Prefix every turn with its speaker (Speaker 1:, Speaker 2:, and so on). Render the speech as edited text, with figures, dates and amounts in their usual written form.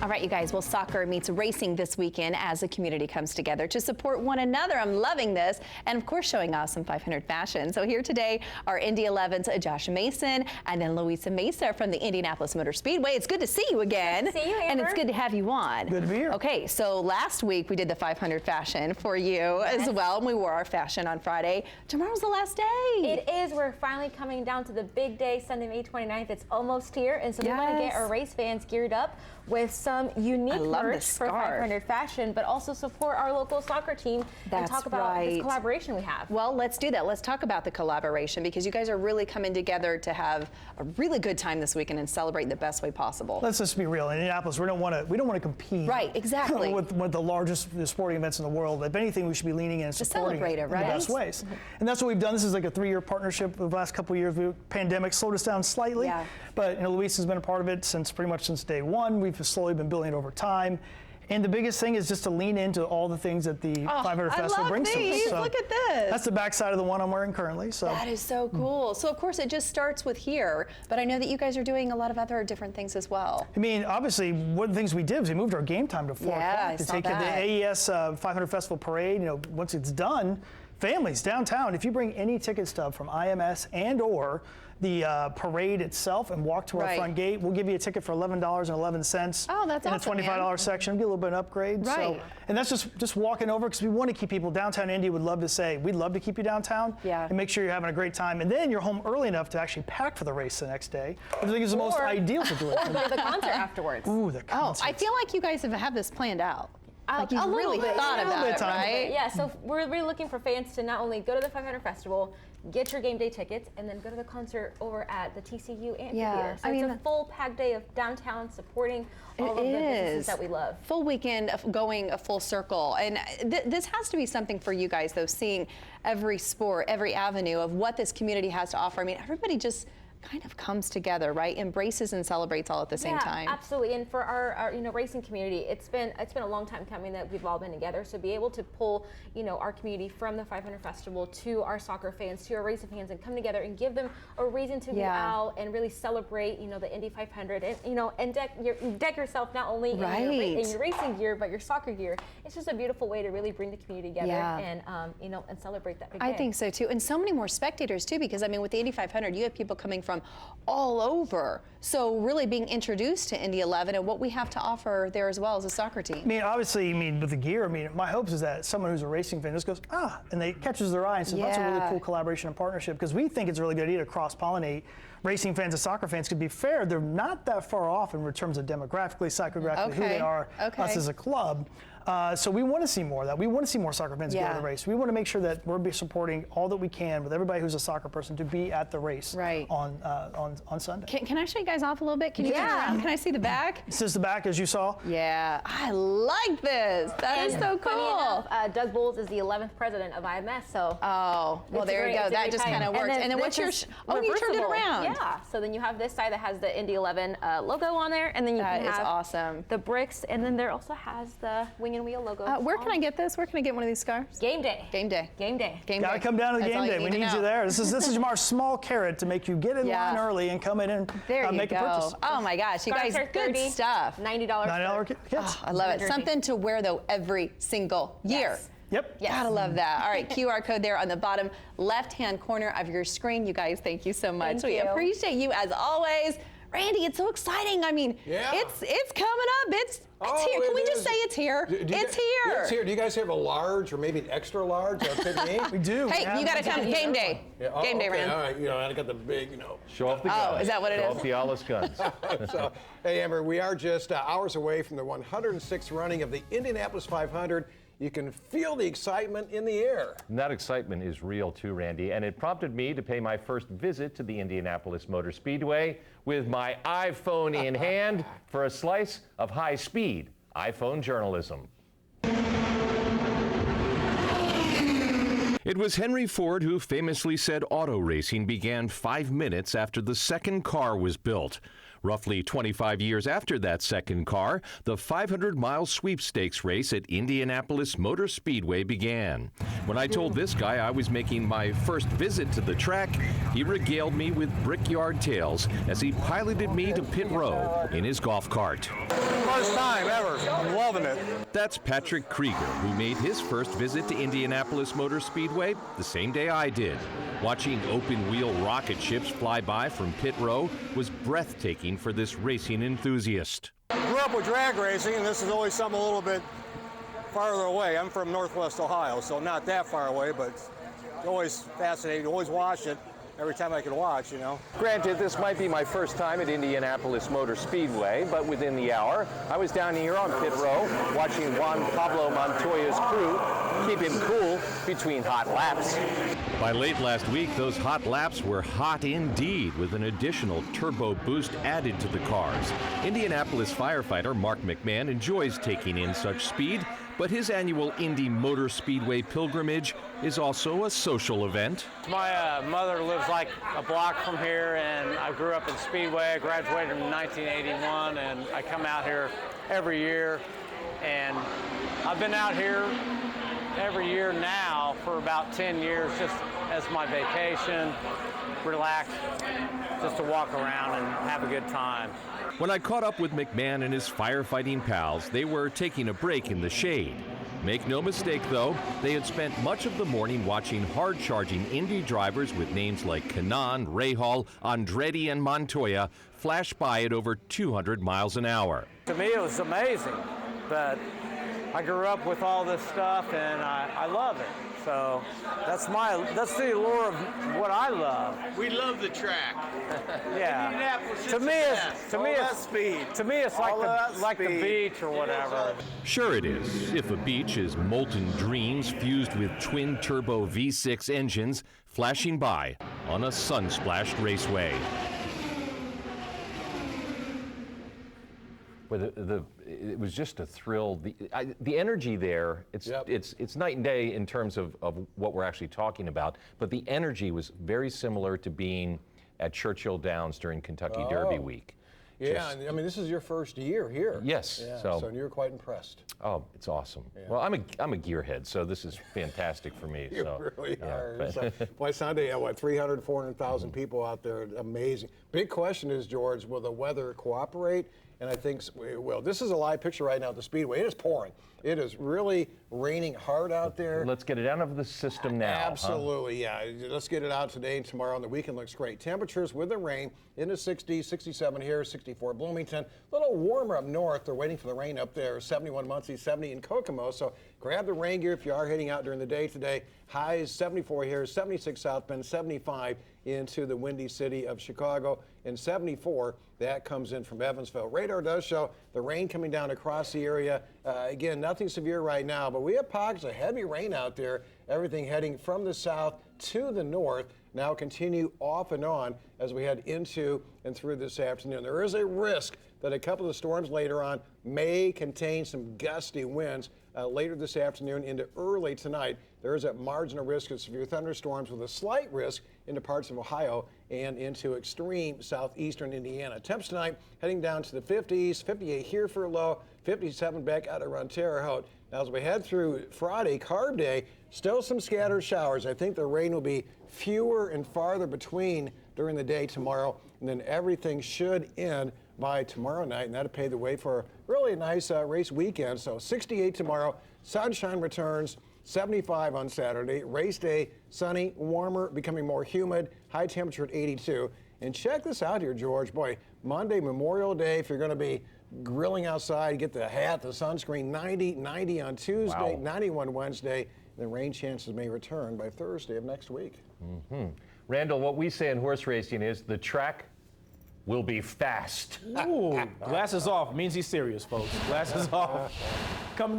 Speaker 1: All right, you guys, well, soccer meets racing this weekend as the community comes together to support one another. I'm loving this. And of course, showing off some 500 fashion. So here today are Indy 11's Josh Mason and then Louisa Mesa from the Indianapolis Motor Speedway. It's good to see you again.
Speaker 2: Good to see you, Amber.
Speaker 1: And it's good to have you on.
Speaker 3: Good to be here.
Speaker 1: Okay, so last week we did the 500 fashion for you as well. And we wore our fashion on Friday. Tomorrow's the last day.
Speaker 2: It is. We're finally coming down to the big day, Sunday, May 29th. It's almost here. And so we want to get our race fans geared up with some unique merch for 500 fashion, but also support our local soccer team and talk about this collaboration we have.
Speaker 1: Well, let's do that. Let's talk about the collaboration because you guys are really coming together to have a really good time this weekend and celebrate in the best way possible.
Speaker 3: Let's just be real. In Indianapolis, we don't want to compete.
Speaker 1: Right, exactly.
Speaker 3: with the largest sporting events in the world. If anything, we should be leaning in and supporting it in the best ways. And that's what we've done. This is like a 3-year partnership. The last couple of years, the pandemic slowed us down slightly. Yeah. But Luis has been a part of it pretty much since day one. We've slowly been building it over time. And the biggest thing is just to lean into all the things that the 500 Festival brings to us.
Speaker 1: So look at this.
Speaker 3: That's the backside of the one I'm wearing currently. So
Speaker 1: that is so cool. So of course it just starts with here, but I know that you guys are doing a lot of other different things as well.
Speaker 3: I mean, obviously, one of the things we did was we moved our game time to 4 o'clock to take the AES 500 Festival Parade. You know, once it's done, families downtown, if you bring any ticket stub from IMS and or the parade itself and walk to our front gate, we'll give you a ticket for $11.11.
Speaker 1: Oh, that's awesome,
Speaker 3: in a $25 section. Get a little bit of an upgrade.
Speaker 1: Right.
Speaker 3: So, and that's just walking over because we want to keep people downtown. Indy would love to say, we'd love to keep you downtown and make sure you're having a great time. And then you're home early enough to actually pack for the race the next day, which I think is the most ideal situation.
Speaker 2: Or go to the concert afterwards.
Speaker 3: Ooh, the concert.
Speaker 1: Oh, I feel like you guys have this planned out. Like you've
Speaker 2: really
Speaker 1: thought about it, right?
Speaker 2: Yeah, so we're really looking for fans to not only go to the 500 Festival, get your game day tickets, and then go to the concert over at the TCU Amphitheater. So it's a full packed day of downtown supporting all of the businesses that we love.
Speaker 1: Full weekend of going a full circle. And this has to be something for you guys, though, seeing every sport, every avenue of what this community has to offer. I mean, everybody just kind of comes together, right? Embraces and celebrates all at the same time.
Speaker 2: Absolutely. And for our racing community, it's been a long time coming that we've all been together. So be able to pull, our community from the 500 Festival to our soccer fans, to our racing fans, and come together and give them a reason to go out and really celebrate, the Indy 500, and deck yourself not only in your racing gear but your soccer gear. It's just a beautiful way to really bring the community together and and celebrate that big day.
Speaker 1: I think so too, and so many more spectators too, because I mean, with the Indy 500, you have people coming from all over. So really being introduced to Indy 11 and what we have to offer there as well as a soccer team.
Speaker 3: I mean, obviously, with the gear, my hopes is that someone who's a racing fan just goes, and they catches their eye and says, that's a really cool collaboration and partnership, because we think it's a really good idea to cross-pollinate racing fans and soccer fans. To be fair, they're not that far off in terms of demographically, psychographically, who they are, us as a club. So we want to see more of that. We want to see more soccer fans go to the race. We want to make sure that we're supporting all that we can with everybody who's a soccer person to be at the race on Sunday.
Speaker 1: Can I show you guys off a little bit? Can you turn around? Can I see the back?
Speaker 3: This is the back, as you saw.
Speaker 1: Yeah, I like this. That is so cool.
Speaker 2: Funny enough, Doug Bowles is the 11th president of IMS. So
Speaker 1: well, there you go. That just kind of works. And then what's your? Oh, you turned it around.
Speaker 2: Yeah. So then you have this side that has the Indy 11 logo on there, and then you can have
Speaker 1: awesome.
Speaker 2: The bricks, and then there also has the Wing and Wheel logo.
Speaker 1: Where can I get this? Where can I get one of these scarves?
Speaker 2: Game day.
Speaker 1: Game day.
Speaker 2: Game day.
Speaker 1: Game
Speaker 3: day. Gotta come down to the game day. We need you there. This is our small carrot to make you get in line early and come in and make a purchase.
Speaker 1: Oh my gosh, you guys, good stuff.
Speaker 2: $90.
Speaker 3: $90 kits.
Speaker 1: Oh, I love it. Something to wear though every single year.
Speaker 3: Yep.
Speaker 1: Gotta love that. All right, QR code there on the bottom left-hand corner of your screen. You guys, thank you so much. We appreciate you as always. Randy, it's so exciting. I mean, it's coming up. It's here. Can we just say it's here? It's here.
Speaker 4: It's here. Do you guys have a large or maybe an extra large?
Speaker 3: We do.
Speaker 1: Hey, you got to come. Game day. Game day, Rand.
Speaker 4: All right. I got the big,
Speaker 5: Show off the guns.
Speaker 1: Oh, is that what it is?
Speaker 5: Show off the Alice guns.
Speaker 4: So, hey, Amber, we are just hours away from the 106th running of the Indianapolis 500. You can feel the excitement in the air.
Speaker 5: And that excitement is real too, Randy, and it prompted me to pay my first visit to the Indianapolis Motor Speedway with my iPhone in hand for a slice of high-speed iPhone journalism. It was Henry Ford who famously said auto racing began 5 minutes after the second car was built. Roughly 25 years after that second car, the 500-mile sweepstakes race at Indianapolis Motor Speedway began. When I told this guy I was making my first visit to the track, he regaled me with brickyard tales as he piloted me to pit row in his golf cart.
Speaker 6: First time ever. I'm loving it.
Speaker 5: That's Patrick Krieger, who made his first visit to Indianapolis Motor Speedway the same day I did. Watching open-wheel rocket ships fly by from pit row was breathtaking for this racing enthusiast.
Speaker 6: Grew up with drag racing, and this is always something a little bit farther away. I'm from Northwest Ohio, so not that far away, but it's always fascinating. Always watch it. Every time I can watch, you know.
Speaker 5: Granted, this might be my first time at Indianapolis Motor Speedway, but within the hour, I was down here on pit row watching Juan Pablo Montoya's crew keep him cool between hot laps. By late last week, those hot laps were hot indeed, with an additional turbo boost added to the cars. Indianapolis firefighter Mark McMahon enjoys taking in such speed, but his annual Indy Motor Speedway pilgrimage is also a social event.
Speaker 7: My mother lives like a block from here, and I grew up in Speedway. I graduated in 1981, and I come out here every year. And I've been out here every year now for about 10 years, just as my vacation, relax, just to walk around and have a good time.
Speaker 5: When I caught up with McMahon and his firefighting pals, they were taking a break in the shade. Make no mistake, though, they had spent much of the morning watching hard-charging Indy drivers with names like Kanaan, Rahal, Andretti, and Montoya flash by at over 200 miles an hour.
Speaker 7: To me, it was amazing, but I grew up with all this stuff, and I love it. So that's the allure of what I love.
Speaker 8: We love the track.
Speaker 7: Yeah. To me, it's like the beach or whatever.
Speaker 5: Sure it is, if a beach is molten dreams fused with twin-turbo V6 engines flashing by on a sun-splashed raceway. Well, it was just a thrill. The energy there, it's night and day in terms of what we're actually talking about, but the energy was very similar to being at Churchill Downs during Kentucky Derby week.
Speaker 4: Yeah, I mean, this is your first year here.
Speaker 5: Yes.
Speaker 4: Yeah, so you're quite impressed.
Speaker 5: Oh, it's awesome.
Speaker 4: Yeah.
Speaker 5: Well, I'm a gearhead, so this is fantastic for me.
Speaker 4: You really are. So, boy, Sunday, what, 300, 400,000 people out there. Amazing. Big question is, George, will the weather cooperate? And I think it will. This is a live picture right now at the Speedway. It is pouring. It is really raining hard out there.
Speaker 5: Let's get it out of the system now.
Speaker 4: Absolutely, yeah. Let's get it out today and tomorrow, and the weekend looks great. Temperatures with the rain in the 60s, 67 here, 64 Bloomington. A little warmer up north. They're waiting for the rain up there. 71 Muncie, 70 in Kokomo. So grab the rain gear if you are heading out during the day today. Highs 74 here, 76 South Bend, 75 into the windy city of Chicago, and 74 that comes in from Evansville. Radar does show the rain coming down across the area. Again, nothing severe right now, but we have pockets of heavy rain out there. Everything heading from the south to the north. Now continue off and on as we head into and through this afternoon. There is a risk that a couple of storms later on may contain some gusty winds later this afternoon into early tonight. There is a marginal risk of severe thunderstorms with a slight risk into parts of Ohio and into extreme southeastern Indiana. Temps tonight heading down to the 50s, 58 here for a low, 57 back out around Terre Haute. Now as we head through Friday, Carb Day, still some scattered showers. I think the rain will be fewer and farther between during the day tomorrow, and then everything should end by tomorrow night, and that'll pave the way for a really nice race weekend. So 68 tomorrow, sunshine returns, 75 on Saturday, race day, sunny, warmer, becoming more humid, high temperature at 82. And check this out here, George. Boy, Monday, Memorial Day, if you're going to be grilling outside, get the hat, the sunscreen, 90 on Tuesday,
Speaker 5: Wow.
Speaker 4: 91 Wednesday. The rain chances may return by Thursday of next week.
Speaker 5: Randall, what we say in horse racing is the track will be fast.
Speaker 9: Ooh, glasses off means he's serious, folks. Glasses off. Coming